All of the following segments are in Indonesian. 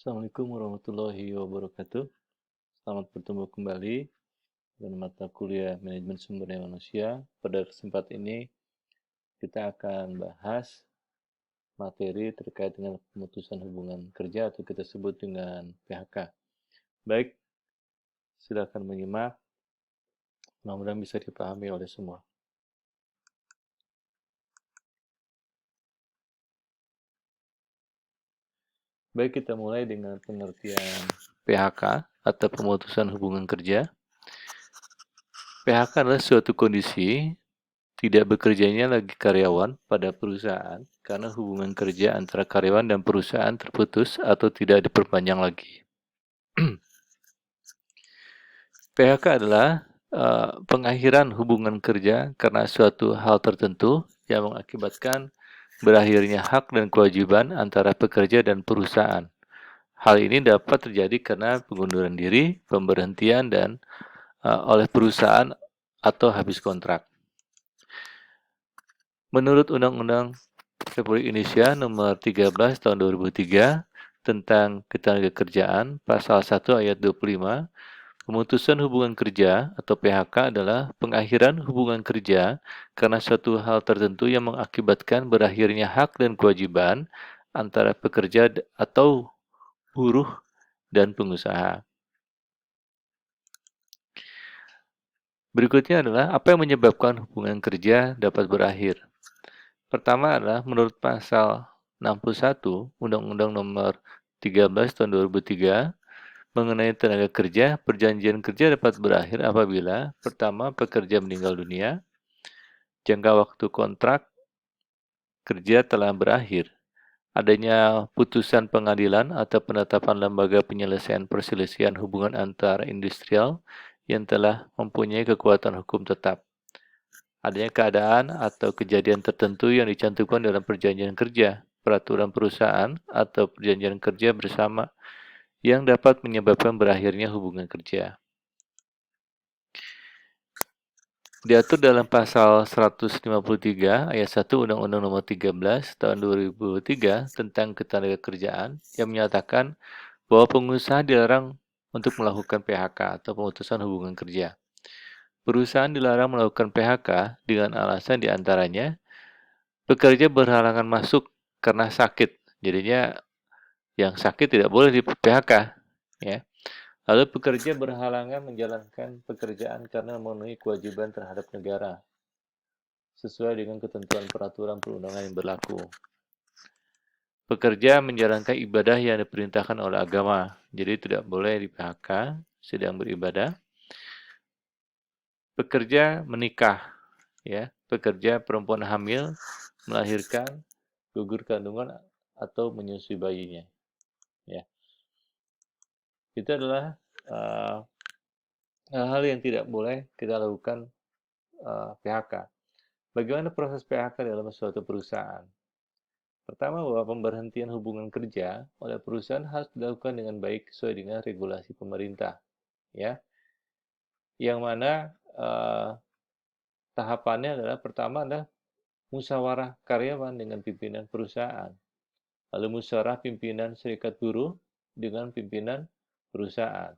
Assalamualaikum warahmatullahi wabarakatuh. Selamat bertemu kembali dengan mata kuliah Manajemen Sumber Daya Manusia. Pada kesempatan ini kita akan bahas materi terkait dengan pemutusan hubungan kerja atau kita sebut dengan PHK. Baik, silakan menyimak. Mudah-mudahan bisa dipahami oleh semua. Baik, kita mulai dengan pengertian PHK atau pemutusan hubungan kerja. PHK adalah suatu kondisi tidak bekerjanya lagi karyawan pada perusahaan karena hubungan kerja antara karyawan dan perusahaan terputus atau tidak diperpanjang lagi. PHK adalah pengakhiran hubungan kerja karena suatu hal tertentu yang mengakibatkan berakhirnya hak dan kewajiban antara pekerja dan perusahaan. Hal ini dapat terjadi karena pengunduran diri, pemberhentian, dan oleh perusahaan atau habis kontrak. Menurut Undang-Undang Republik Indonesia Nomor 13 Tahun 2003 tentang Ketenagakerjaan, Pasal 1 Ayat 25, pemutusan hubungan kerja atau PHK adalah pengakhiran hubungan kerja karena suatu hal tertentu yang mengakibatkan berakhirnya hak dan kewajiban antara pekerja atau buruh dan pengusaha. Berikutnya adalah apa yang menyebabkan hubungan kerja dapat berakhir. Pertama adalah menurut pasal 61 Undang-Undang Nomor 13 Tahun 2003 mengenai tenaga kerja, perjanjian kerja dapat berakhir apabila pertama pekerja meninggal dunia, jangka waktu kontrak kerja telah berakhir, adanya putusan pengadilan atau penetapan lembaga penyelesaian perselisihan hubungan antar industrial yang telah mempunyai kekuatan hukum tetap, adanya keadaan atau kejadian tertentu yang dicantumkan dalam perjanjian kerja, peraturan perusahaan, atau perjanjian kerja bersama yang dapat menyebabkan berakhirnya hubungan kerja. Diatur dalam pasal 153 ayat 1 Undang-Undang Nomor 13 Tahun 2003 tentang Ketenagakerjaan yang menyatakan bahwa pengusaha dilarang untuk melakukan PHK atau pemutusan hubungan kerja. Perusahaan dilarang melakukan PHK dengan alasan diantaranya pekerja berhalangan masuk karena sakit, jadinya yang sakit tidak boleh di PHK, ya. Lalu pekerja berhalangan menjalankan pekerjaan karena memenuhi kewajiban terhadap negara sesuai dengan ketentuan peraturan perundangan yang berlaku. Pekerja menjalankan ibadah yang diperintahkan oleh agama, jadi tidak boleh di PHK sedang beribadah. Pekerja menikah, ya, pekerja perempuan hamil, melahirkan, gugur kandungan atau menyusui bayinya, ya. Itu adalah hal-hal yang tidak boleh kita lakukan PHK. Bagaimana proses PHK dalam suatu perusahaan? Pertama, bahwa pemberhentian hubungan kerja oleh perusahaan harus dilakukan dengan baik sesuai dengan regulasi pemerintah, ya. Yang mana tahapannya adalah pertama adalah musyawarah karyawan dengan pimpinan perusahaan, lalu musyawarah pimpinan serikat buruh dengan pimpinan perusahaan.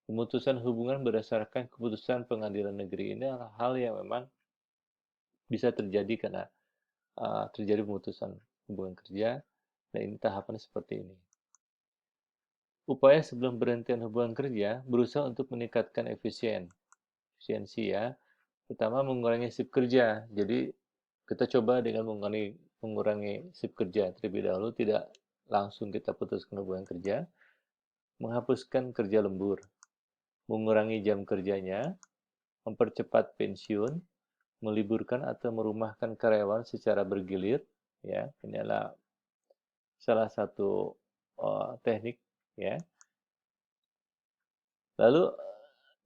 Pemutusan hubungan berdasarkan keputusan pengadilan negeri ini adalah hal yang memang bisa terjadi karena terjadi pemutusan hubungan kerja, dan ini tahapannya seperti ini. Upaya sebelum berhentian hubungan kerja berusaha untuk meningkatkan efisiensi, ya. Pertama, mengurangi shift kerja. Jadi kita coba dengan mengurangi shift kerja terlebih dahulu, tidak langsung kita putuskan hubungan kerja. Menghapuskan kerja lembur, mengurangi jam kerjanya, mempercepat pensiun, meliburkan atau merumahkan karyawan secara bergilir, ya. Ini adalah salah satu teknik, ya. Lalu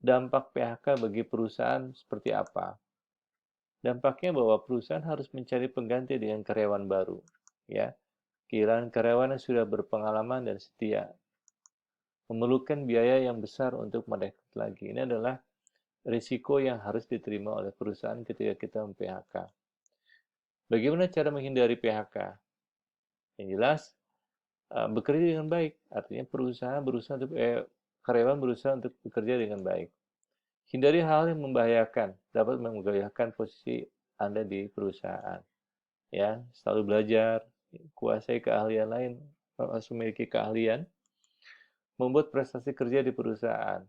dampak PHK bagi perusahaan seperti apa? Dampaknya bahwa perusahaan harus mencari pengganti dengan karyawan baru, ya. Kehilangan karyawan yang sudah berpengalaman dan setia, memerlukan biaya yang besar untuk merekrut lagi. Ini adalah risiko yang harus diterima oleh perusahaan ketika kita mem-PHK. Bagaimana cara menghindari PHK? Yang jelas, bekerja dengan baik. Artinya karyawan berusaha untuk bekerja dengan baik. Hindari hal yang dapat membahayakan posisi Anda di perusahaan. Ya, selalu belajar, kuasai keahlian lain, harus memiliki keahlian, membuat prestasi kerja di perusahaan.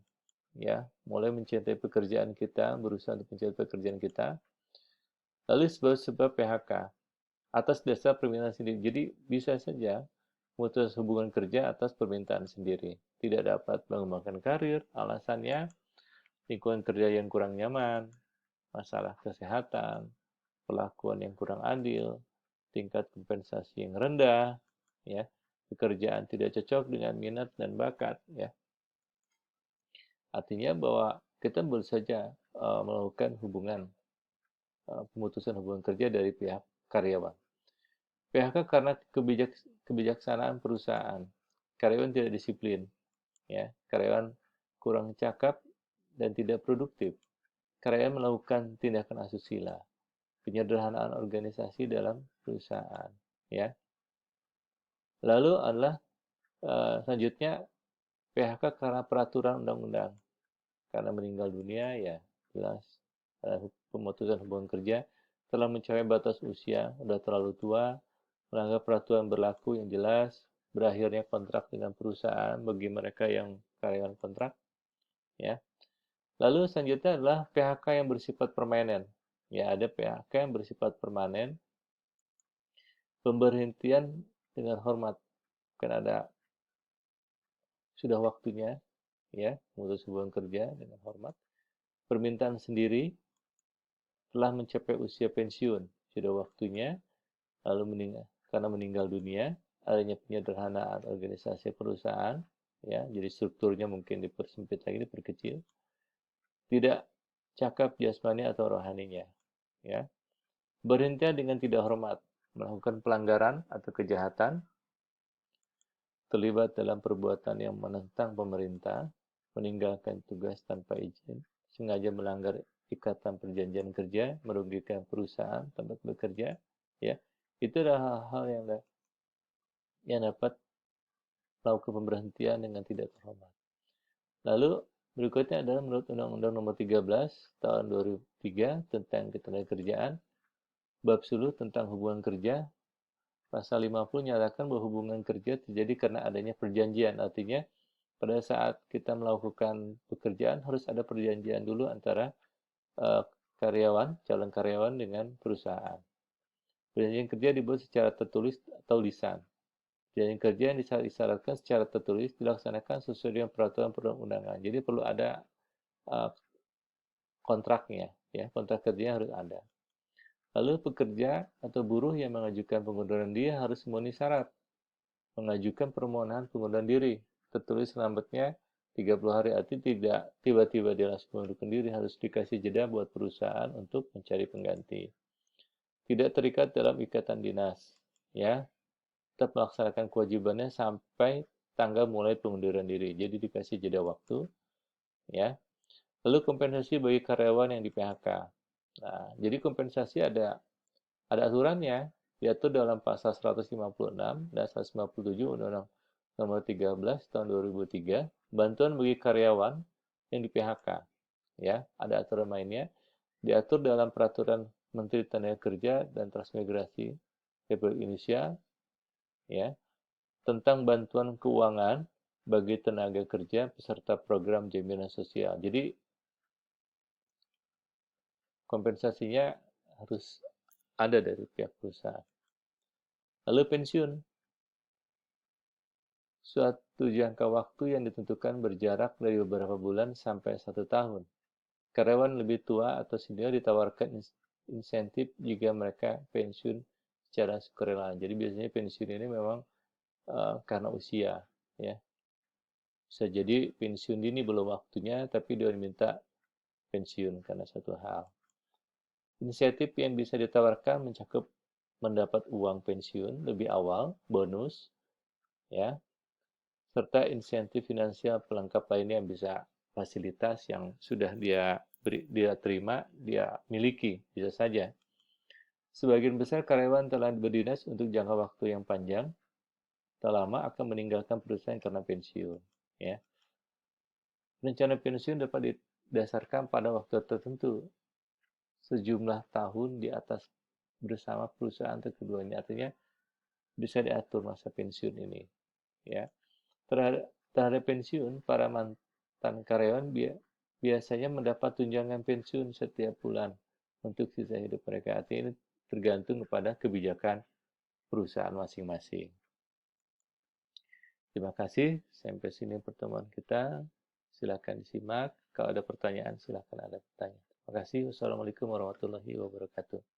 Ya, mulai mencintai pekerjaan kita, berusaha untuk mencintai pekerjaan kita. Lalu sebab-sebab PHK atas dasar permintaan sendiri. Jadi bisa saja memutus hubungan kerja atas permintaan sendiri. Tidak dapat mengembangkan karir, alasannya lingkungan kerja yang kurang nyaman, masalah kesehatan, perlakuan yang kurang adil, tingkat kompensasi yang rendah, ya, pekerjaan tidak cocok dengan minat dan bakat, ya. Artinya bahwa kita baru saja melakukan pemutusan hubungan kerja dari pihak karyawan. PHK karena kebijaksanaan perusahaan. Karyawan tidak disiplin, ya. Karyawan kurang cakap dan tidak produktif. Karyawan melakukan tindakan asusila, penyederhanaan organisasi dalam perusahaan, ya. Lalu adalah selanjutnya PHK karena peraturan undang-undang. Karena meninggal dunia, ya jelas pemutusan hubungan kerja telah mencapai batas usia, sudah terlalu tua, melanggar peraturan berlaku yang jelas, berakhirnya kontrak dengan perusahaan bagi mereka yang karyawan kontrak, ya. Lalu selanjutnya adalah PHK yang bersifat permanen. Ya, ada PHK yang bersifat permanen, pemberhentian dengan hormat. Kan ada sudah waktunya, ya, memutus hubungan kerja dengan hormat. Permintaan sendiri telah mencapai usia pensiun, sudah waktunya, lalu karena meninggal dunia, adanya penyederhanaan organisasi perusahaan, ya, jadi strukturnya mungkin dipersempit lagi, diperkecil, tidak cakap jasmani atau rohaninya, ya, berhenti dengan tidak hormat, melakukan pelanggaran atau kejahatan, terlibat dalam perbuatan yang menentang pemerintah, meninggalkan tugas tanpa izin, sengaja melanggar ikatan perjanjian kerja, merugikan perusahaan tempat bekerja, ya, itu adalah hal-hal yang dapat melakukan pemberhentian dengan tidak terhormat. Lalu berikutnya adalah menurut Undang-Undang Nomor 13 Tahun 2003 tentang Ketenagakerjaan, bab 10 tentang hubungan kerja, pasal 50 nyatakan bahwa hubungan kerja terjadi karena adanya perjanjian. Artinya pada saat kita melakukan pekerjaan harus ada perjanjian dulu antara calon karyawan dengan perusahaan. Perjanjian kerja dibuat secara tertulis atau lisan. Perjanjian kerja yang disyaratkan secara tertulis dilaksanakan sesuai dengan peraturan perundang-undangan. Jadi perlu ada kontraknya, ya, kontrak kerja harus ada. Lalu pekerja atau buruh yang mengajukan pengunduran diri harus memenuhi syarat mengajukan permohonan pengunduran diri. Tertulis lambatnya 30 hari, arti tidak tiba-tiba dia langsung mengundurkan diri, harus dikasih jeda buat perusahaan untuk mencari pengganti. Tidak terikat dalam ikatan dinas, ya. Tetap melaksanakan kewajibannya sampai tanggal mulai pengunduran diri. Jadi dikasih jeda waktu, ya. Lalu kompensasi bagi karyawan yang di PHK. Nah, jadi kompensasi ada aturannya, diatur dalam pasal 156 dan 157 Undang-Undang Nomor 13 Tahun 2003, bantuan bagi karyawan yang di PHK. Ya, ada aturan mainnya, diatur dalam peraturan Menteri Tenaga dan Transmigrasi Republik Indonesia, ya, tentang bantuan keuangan bagi tenaga kerja peserta program jaminan sosial. Jadi kompensasinya harus ada dari pihak perusahaan. Lalu pensiun, suatu jangka waktu yang ditentukan berjarak dari beberapa bulan sampai 1 tahun. Karyawan lebih tua atau senior ditawarkan insentif jika mereka pensiun secara sukarela. Jadi biasanya pensiun ini memang karena usia, ya. Bisa jadi pensiun dini belum waktunya, tapi dia diminta pensiun karena satu hal. Insentif yang bisa ditawarkan mencakup mendapat uang pensiun lebih awal, bonus, ya, serta insentif finansial pelengkap lainnya yang bisa fasilitas yang sudah dia terima, dia miliki, bisa saja. Sebagian besar karyawan telah berdinas untuk jangka waktu yang panjang, tak lama akan meninggalkan perusahaan karena pensiun. Ya. Rencana pensiun dapat didasarkan pada waktu tertentu, sejumlah tahun di atas bersama perusahaan atau keduanya. Artinya bisa diatur masa pensiun ini. Ya. Terhadap pensiun, para mantan karyawan biasanya mendapat tunjangan pensiun setiap bulan untuk sisa hidup mereka. Artinya ini tergantung kepada kebijakan perusahaan masing-masing. Terima kasih. Sampai sini pertemuan kita. Silakan disimak. Kalau ada pertanyaan, silakan Anda bertanya. Terima kasih. Wassalamualaikum warahmatullahi wabarakatuh.